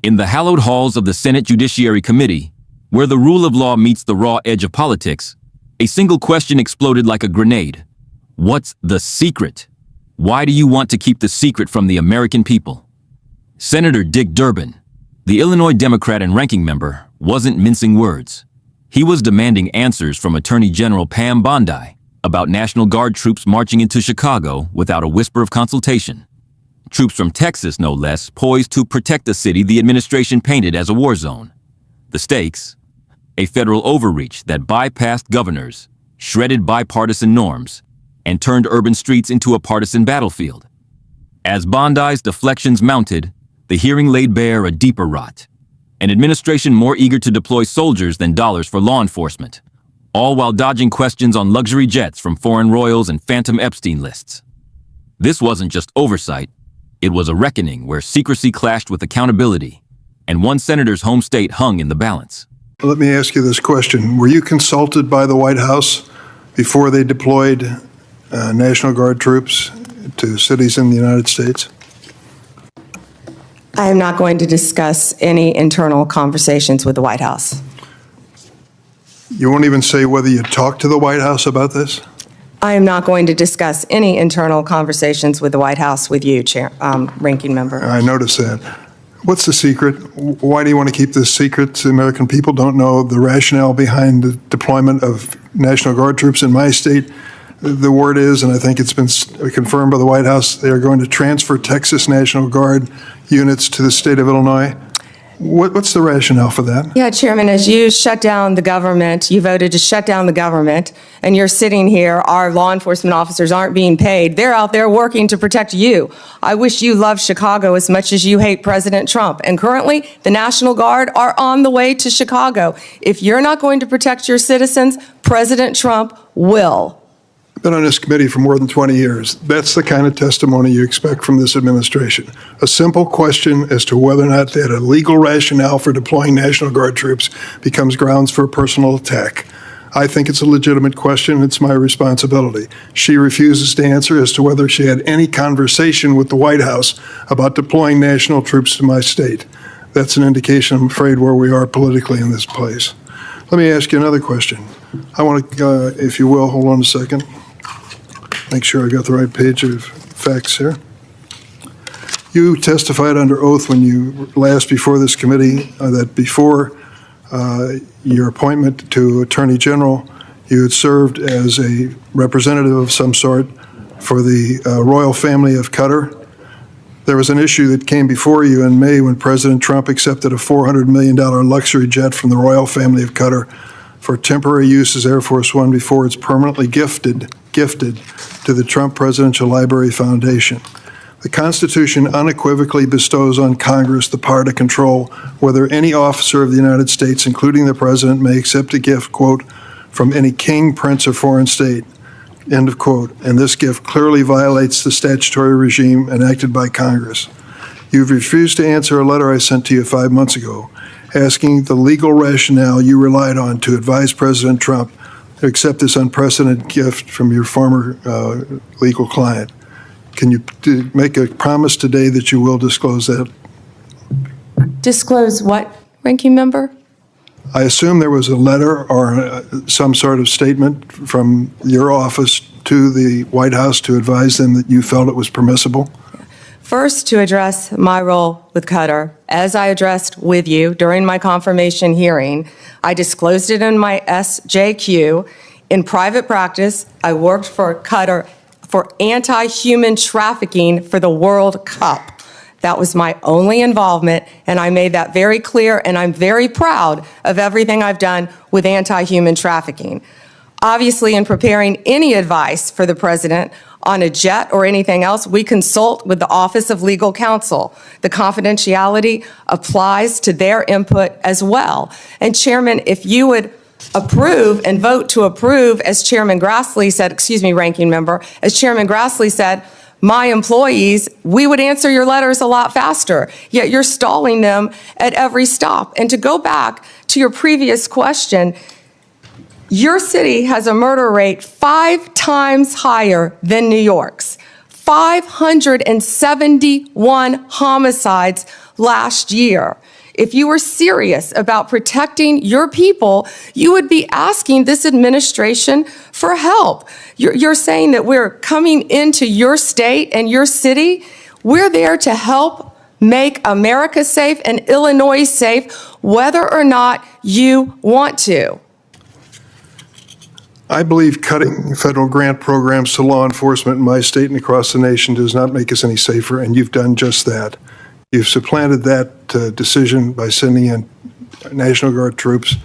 In the hallowed halls of the Senate Judiciary Committee, where the rule of law meets the raw edge of politics, a single question exploded like a grenade. What's the secret? Why do you want to keep the secret from the American people? Senator Dick Durbin, the Illinois Democrat and ranking member, wasn't mincing words. He was demanding answers from Attorney General Pam Bondi about National Guard troops marching into Chicago without a whisper of consultation. Troops from Texas, no less, poised to protect a city the administration painted as a war zone. The stakes? A federal overreach that bypassed governors, shredded bipartisan norms, and turned urban streets into a partisan battlefield. As Bondi's deflections mounted, the hearing laid bare a deeper rot. An administration more eager to deploy soldiers than dollars for law enforcement, all while dodging questions on luxury jets from foreign royals and phantom Epstein lists. This wasn't just oversight, it was a reckoning where secrecy clashed with accountability, and one senator's home state hung in the balance. Let me ask you this question. Were you consulted by the White House before they deployed National Guard troops to cities in the United States? I am not going to discuss any internal conversations with the White House. You won't even say whether you talked to the White House about this? I am not going to discuss any internal conversations with the White House with you, Ranking Member. I noticed that. What's the secret? Why do you want to keep this secret? The American people don't know the rationale behind the deployment of National Guard troops in my state. The word is, and I think it's been confirmed by the White House, they are going to transfer Texas National Guard units to the state of Illinois. What's the rationale for that? Yeah, Chairman, as you shut down the government, you voted to shut down the government, and you're sitting here, our law enforcement officers aren't being paid. They're out there working to protect you. I wish you loved Chicago as much as you hate President Trump. And currently, the National Guard are on the way to Chicago. If you're not going to protect your citizens, President Trump will. I've been on this committee for more than 20 years. That's the kind of testimony you expect from this administration. A simple question as to whether or not they had a legal rationale for deploying National Guard troops becomes grounds for a personal attack. I think it's a legitimate question. It's my responsibility. She refuses to answer as to whether she had any conversation with the White House about deploying national troops to my state. That's an indication, I'm afraid, where we are politically in this place. Let me ask you another question. I want to, if you will, hold on a second. Make sure I got the right page of facts here. You testified under oath when you last before this committee that before your appointment to Attorney General, you had served as a representative of some sort for the royal family of Qatar. There was an issue that came before you in May when President Trump accepted a $400 million luxury jet from the royal family of Qatar for temporary use as Air Force One before it's permanently gifted to the Trump Presidential Library Foundation. The Constitution unequivocally bestows on Congress the power to control whether any officer of the United States, including the President, may accept a gift, quote, from any king, prince, or foreign state, end of quote. And this gift clearly violates the statutory regime enacted by Congress. You've refused to answer a letter I sent to you 5 months ago asking the legal rationale you relied on to advise President Trump to accept this unprecedented gift from your former legal client. Can you make a promise today that you will disclose that? Disclose what, Ranking Member? I assume there was a letter or some sort of statement from your office to the White House to advise them that you felt it was permissible? First, to address my role with Qatar, as I addressed with you during my confirmation hearing, I disclosed it in my SJQ. In private practice, I worked for Qatar for anti-human trafficking for the World Cup. That was my only involvement, and I made that very clear, and I'm very proud of everything I've done with anti-human trafficking. Obviously, in preparing any advice for the President on a jet or anything else, we consult with the Office of Legal Counsel. The confidentiality applies to their input as well. And Chairman, if you would approve and vote to approve, as Chairman Grassley said, excuse me, Ranking Member, as Chairman Grassley said, my employees, we would answer your letters a lot faster, yet you're stalling them at every stop. And to go back to your previous question, your city has a murder rate 5 times higher than New York's. 571 homicides last year. if you were serious about protecting your people, you would be asking this administration for help. You're saying that we're coming into your state and your city. We're there to help make America safe and Illinois safe, whether or not you want to. I believe cutting federal grant programs to law enforcement in my state and across the nation does not make us any safer, and you've done just that. You've supplanted that decision by sending in National Guard troops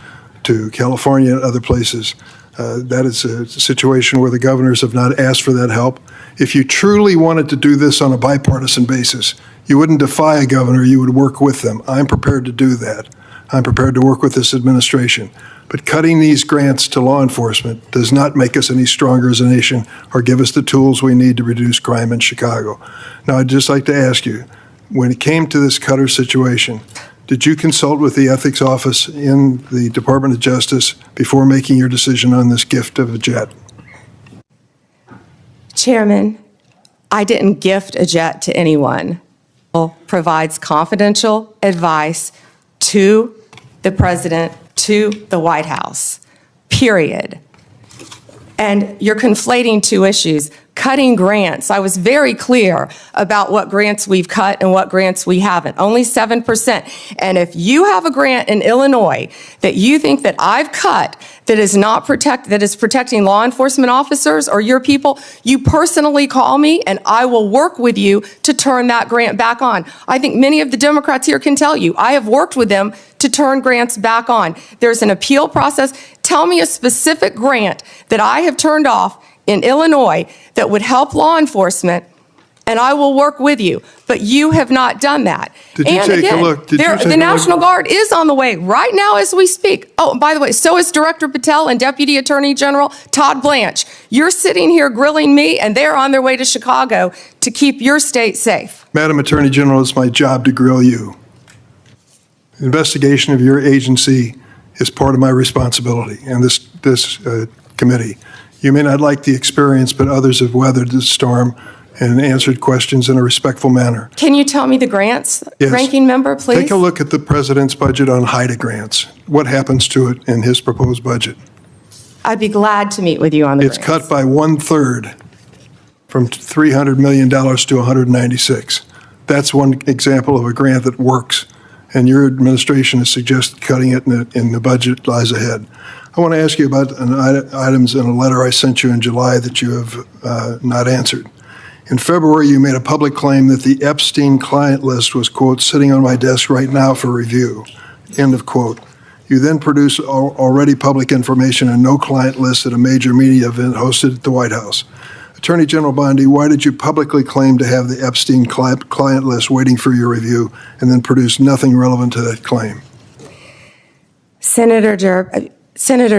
to California and other places. That is a situation where the governors have not asked for that help. If you truly wanted to do this on a bipartisan basis, you wouldn't defy a governor, you would work with them. I'm prepared to do that. I'm prepared to work with this administration. But cutting these grants to law enforcement does not make us any stronger as a nation or give us the tools we need to reduce crime in Chicago. Now, I'd just like to ask you, when it came to this Cutter situation, did you consult with the ethics office in the Department of Justice before making your decision on this gift of a jet? Chairman, I didn't gift a jet to anyone. Provides confidential advice to the president, to the White House, period. And you're conflating two issues. Cutting grants, I was very clear about what grants we've cut and what grants we haven't, only 7%. And if you have a grant in Illinois that you think that I've cut that is not that is protecting law enforcement officers or your people, you personally call me and I will work with you to turn that grant back on. I think many of the Democrats here can tell you, I have worked with them to turn grants back on. There's an appeal process. Tell me a specific grant that I have turned off in Illinois that would help law enforcement, and I will work with you. But you have not done that. Did you take a look? The National Guard is on the way right now as we speak. Oh, by the way, so is Director Patel and Deputy Attorney General Todd Blanche. You're sitting here grilling me, and they're on their way to Chicago to keep your state safe. Madam Attorney General, it's my job to grill you. The investigation of your agency is part of my responsibility and this committee. You may not like the experience, but others have weathered the storm and answered questions in a respectful manner. Can you tell me the grants, Yes. Ranking Member, please? Take a look at the president's budget on HIDA grants. What happens to it in his proposed budget? I'd be glad to meet with you on the It's grants. cut by 1/3 from $300 million to 196. That's one example of a grant that works, and your administration has suggested cutting it in the budget lies ahead. I want to ask you about items in a letter I sent you in July that you have not answered. In February, you made a public claim that the Epstein client list was, quote, sitting on my desk right now for review, end of quote. You then produced already public information and no client list at a major media event hosted at the White House. Attorney General Bondi, why did you publicly claim to have the Epstein client list waiting for your review and then produce nothing relevant to that claim? Senator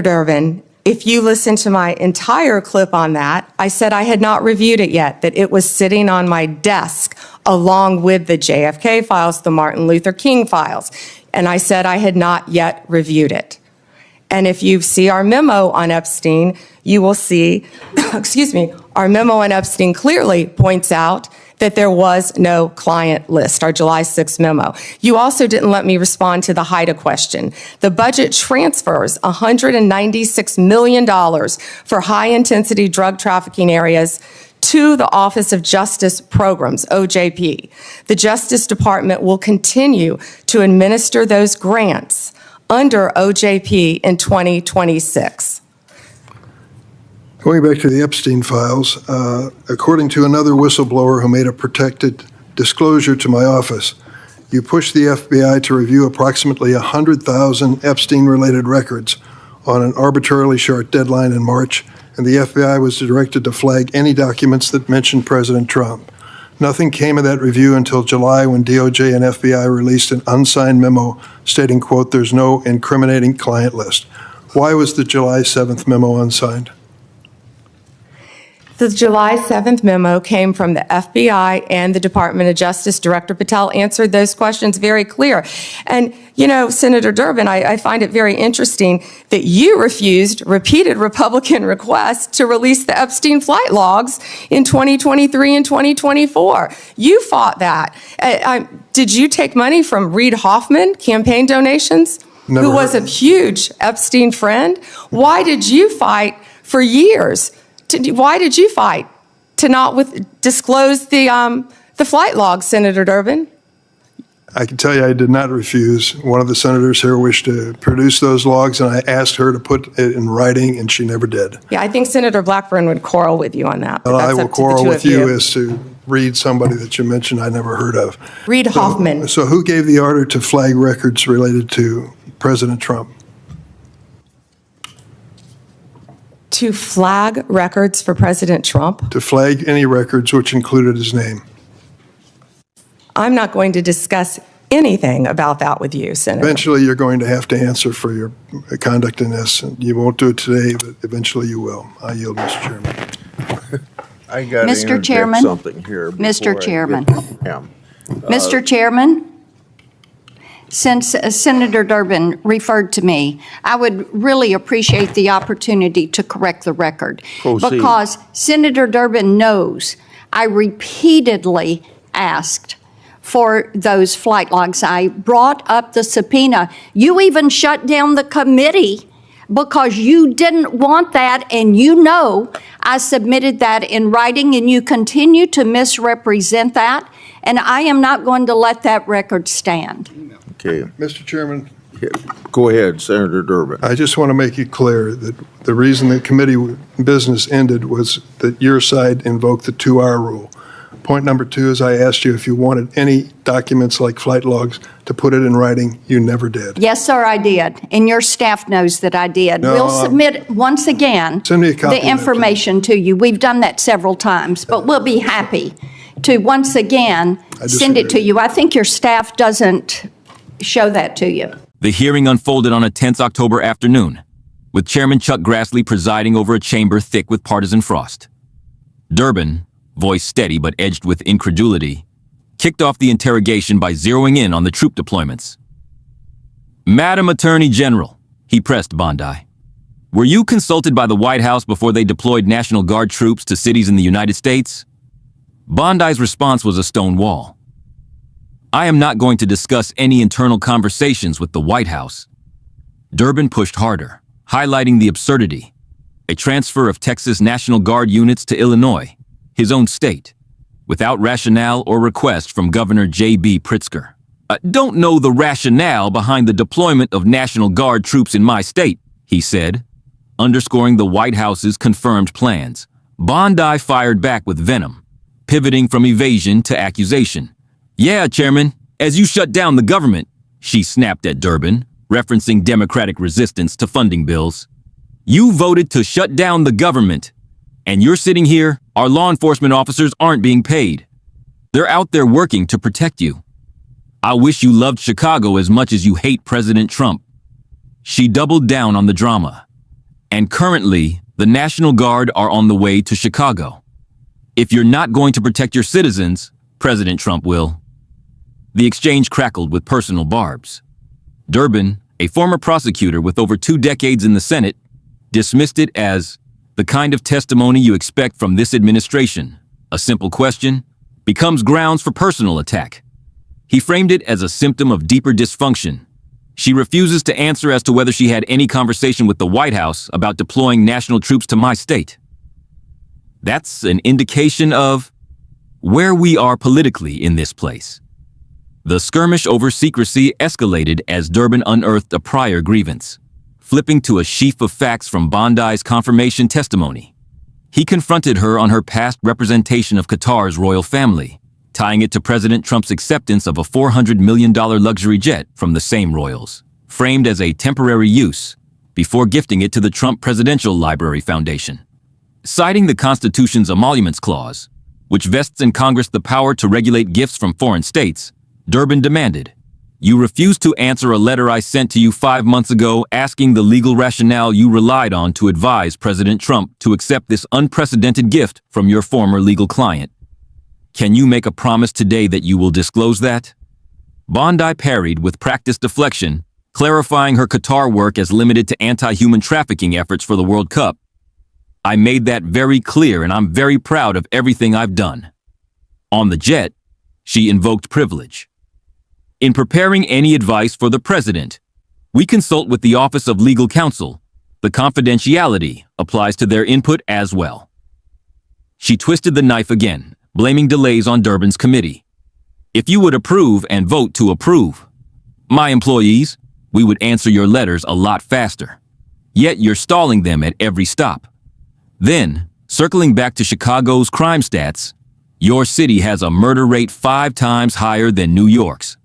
Durbin, if you listen to my entire clip on that, I said I had not reviewed it yet, that it was sitting on my desk along with the JFK files, the Martin Luther King files, and I said I had not yet reviewed it. And if you see our memo on Epstein, you will see, excuse me, our memo on Epstein clearly points out that there was no client list, our July 6th memo. You also didn't let me respond to the HIDA question. The budget transfers $196 million for high-intensity drug trafficking areas to the Office of Justice Programs, OJP. The Justice Department will continue to administer those grants under OJP in 2026. Going back to the Epstein files, according to another whistleblower who made a protected disclosure to my office, you pushed the FBI to review approximately 100,000 Epstein-related records on an arbitrarily short deadline in March, and the FBI was directed to flag any documents that mentioned President Trump. Nothing came of that review until July when DOJ and FBI released an unsigned memo stating, quote, there's no incriminating client list. Why was the July 7th memo unsigned? The July 7th memo came from the FBI and the Department of Justice. Director Patel answered those questions very clear. And, you know, Senator Durbin, I find it very interesting that you refused repeated Republican requests to release the Epstein flight logs in 2023 and 2024. You fought that. Did you take money from Reid Hoffman, campaign donations, Never who was a huge Epstein friend? Why did you fight for years? Why did you fight to not disclose the flight logs, Senator Durbin? I can tell you I did not refuse. One of the senators here wished to produce those logs, and I asked her to put it in writing, and she never did. Yeah, I think Senator Blackburn would quarrel with you on that. Well, That's I will up to the quarrel two with of you as to Reid, somebody that you mentioned I never heard of. Reid Hoffman. So who gave the order to flag records related to President Trump? To flag records for President Trump? To flag any records which included his name. I'm not going to discuss anything about that with you, Senator. Eventually, you're going to have to answer for your conduct in this. You won't do it today, but eventually you will. I yield, Mr. Chairman. I got Mr. Chairman? something here. Mr. before I Chairman. get to him. Mr. Chairman, since Senator Durbin referred to me, I would really appreciate the opportunity to correct the record. Proceed. Because Senator Durbin knows I repeatedly asked for those flight logs. I brought up the subpoena. You even shut down the committee because you didn't want that, and you know I submitted that in writing, and you continue to misrepresent that, and I am not going to let that record stand. Okay, Mr. Chairman, go ahead, Senator Durbin. I just want to make it clear that the reason the committee business ended was that your side invoked the 2-hour rule. Point number 2 is I asked you if you wanted any documents like flight logs to put it in writing. You never did. Yes, sir, I did, and your staff knows that I did. No, We'll submit, once again, Send me a copy the of that, information to you. We've done that several times, but we'll be happy to, once again, send it to disagree. you. I think your staff doesn't show that to you. The hearing unfolded on a tense October afternoon, with Chairman Chuck Grassley presiding over a chamber thick with partisan frost. Durbin, voice steady but edged with incredulity, kicked off the interrogation by zeroing in on the troop deployments. Madam Attorney General, he pressed Bondi, were you consulted by the White House before they deployed National Guard troops to cities in the United States? Bondi's response was a stone wall. I am not going to discuss any internal conversations with the White House. Durbin pushed harder, highlighting the absurdity. A transfer of Texas National Guard units to Illinois, his own state, without rationale or request from Governor J.B. Pritzker. Don't know the rationale behind the deployment of National Guard troops in my state, he said, underscoring the White House's confirmed plans. Bondi fired back with venom, pivoting from evasion to accusation. Yeah, Chairman, as you shut down the government, she snapped at Durbin, referencing Democratic resistance to funding bills. You voted to shut down the government. And you're sitting here, our law enforcement officers aren't being paid. They're out there working to protect you. I wish you loved Chicago as much as you hate President Trump. She doubled down on the drama. And currently, the National Guard are on the way to Chicago. If you're not going to protect your citizens, President Trump will. The exchange crackled with personal barbs. Durbin, a former prosecutor with over 2 decades in the Senate, dismissed it as the kind of testimony you expect from this administration. A simple question becomes grounds for personal attack. He framed it as a symptom of deeper dysfunction. She refuses to answer as to whether she had any conversation with the White House about deploying national troops to my state. That's an indication of where we are politically in this place. The skirmish over secrecy escalated as Durbin unearthed a prior grievance, flipping to a sheaf of facts from Bondi's confirmation testimony. He confronted her on her past representation of Qatar's royal family, tying it to President Trump's acceptance of a $400 million luxury jet from the same royals, framed as a temporary use, before gifting it to the Trump Presidential Library Foundation. Citing the Constitution's emoluments clause, which vests in Congress the power to regulate gifts from foreign states, Durbin demanded, You refused to answer a letter I sent to you 5 months ago asking the legal rationale you relied on to advise President Trump to accept this unprecedented gift from your former legal client. Can you make a promise today that you will disclose that? Bondi parried with practiced deflection, clarifying her Qatar work as limited to anti-human trafficking efforts for the World Cup. I made that very clear, and I'm very proud of everything I've done. On the jet, she invoked privilege. In preparing any advice for the president, we consult with the Office of Legal Counsel. The confidentiality applies to their input as well. She twisted the knife again, blaming delays on Durbin's committee. If you would approve and vote to approve, my employees, we would answer your letters a lot faster. Yet you're stalling them at every stop. Then, circling back to Chicago's crime stats, your city has a murder rate 5 times higher than New York's.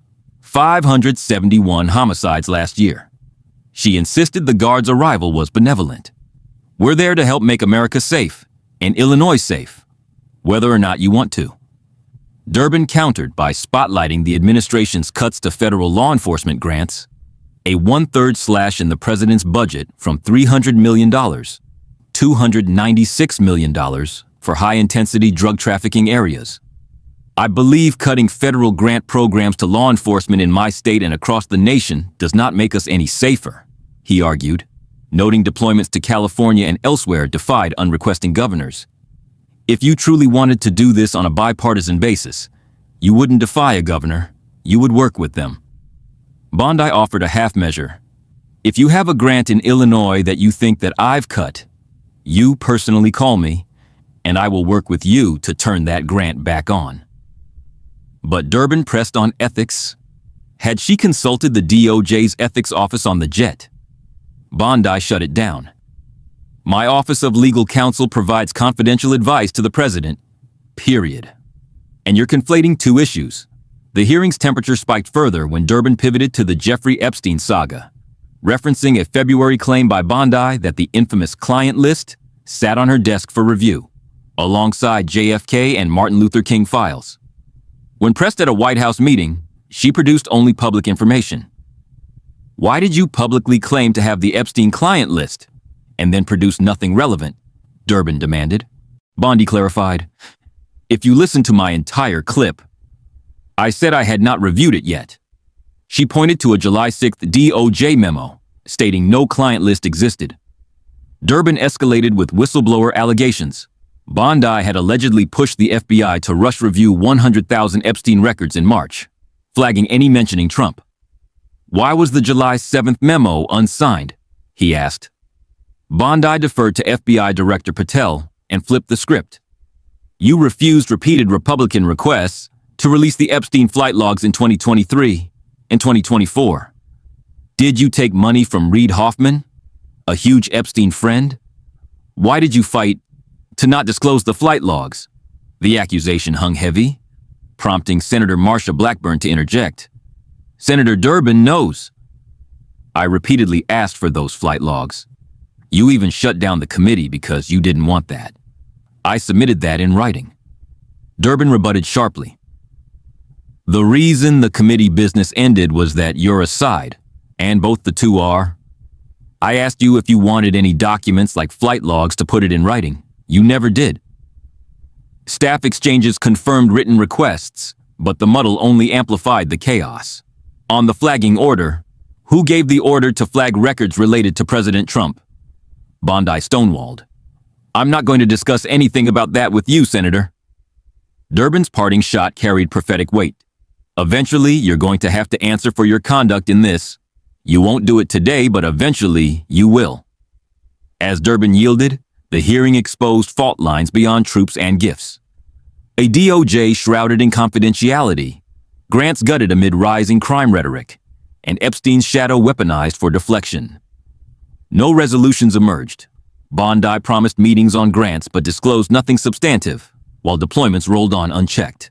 571 homicides last year. She insisted the guard's arrival was benevolent. We're there to help make America safe, and Illinois safe, whether or not you want to. Durbin countered by spotlighting the administration's cuts to federal law enforcement grants, a 1/3 slash in the president's budget from $300 million, $296 million for high-intensity drug trafficking areas. I believe cutting federal grant programs to law enforcement in my state and across the nation does not make us any safer, he argued, noting deployments to California and elsewhere defied unrequesting governors. If you truly wanted to do this on a bipartisan basis, you wouldn't defy a governor, you would work with them. Bondi offered a half measure. If you have a grant in Illinois that you think that I've cut, you personally call me, and I will work with you to turn that grant back on. But Durbin pressed on ethics. Had she consulted the DOJ's ethics office on the jet? Bondi shut it down. My Office of Legal Counsel provides confidential advice to the president, period. And you're conflating two issues. The hearing's temperature spiked further when Durbin pivoted to the Jeffrey Epstein saga, referencing a February claim by Bondi that the infamous client list sat on her desk for review, alongside JFK and Martin Luther King files. When pressed at a White House meeting, she produced only public information. Why did you publicly claim to have the Epstein client list and then produce nothing relevant? Durbin demanded. Bondi clarified, if you listen to my entire clip, I said I had not reviewed it yet. She pointed to a July 6th DOJ memo stating no client list existed. Durbin escalated with whistleblower allegations. Bondi had allegedly pushed the FBI to rush review 100,000 Epstein records in March, flagging any mentioning Trump. Why was the July 7th memo unsigned? He asked. Bondi deferred to FBI Director Patel and flipped the script. You refused repeated Republican requests to release the Epstein flight logs in 2023 and 2024. Did you take money from Reid Hoffman, a huge Epstein friend? Why did you fight to not disclose the flight logs? The accusation hung heavy, prompting Senator Marsha Blackburn to interject. Senator Durbin knows. I repeatedly asked for those flight logs. You even shut down the committee because you didn't want that. I submitted that in writing. Durbin rebutted sharply. The reason the committee business ended was that you're a side, and both the two are. I asked you if you wanted any documents like flight logs to put it in writing. You never did. Staff exchanges confirmed written requests, but the muddle only amplified the chaos. On the flagging order, who gave the order to flag records related to President Trump? Bondi stonewalled. I'm not going to discuss anything about that with you, Senator. Durbin's parting shot carried prophetic weight. Eventually, you're going to have to answer for your conduct in this. You won't do it today, but eventually you will. As Durbin yielded, the hearing exposed fault lines beyond troops and gifts. A DOJ shrouded in confidentiality, grants gutted amid rising crime rhetoric, and Epstein's shadow weaponized for deflection. No resolutions emerged. Bondi promised meetings on grants but disclosed nothing substantive, while deployments rolled on unchecked.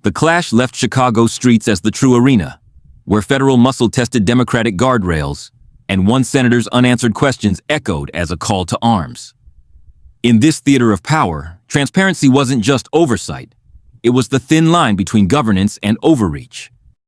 The clash left Chicago's streets as the true arena, where federal muscle tested Democratic guardrails, and one senator's unanswered questions echoed as a call to arms. In this theater of power, transparency wasn't just oversight. It was the thin line between governance and overreach.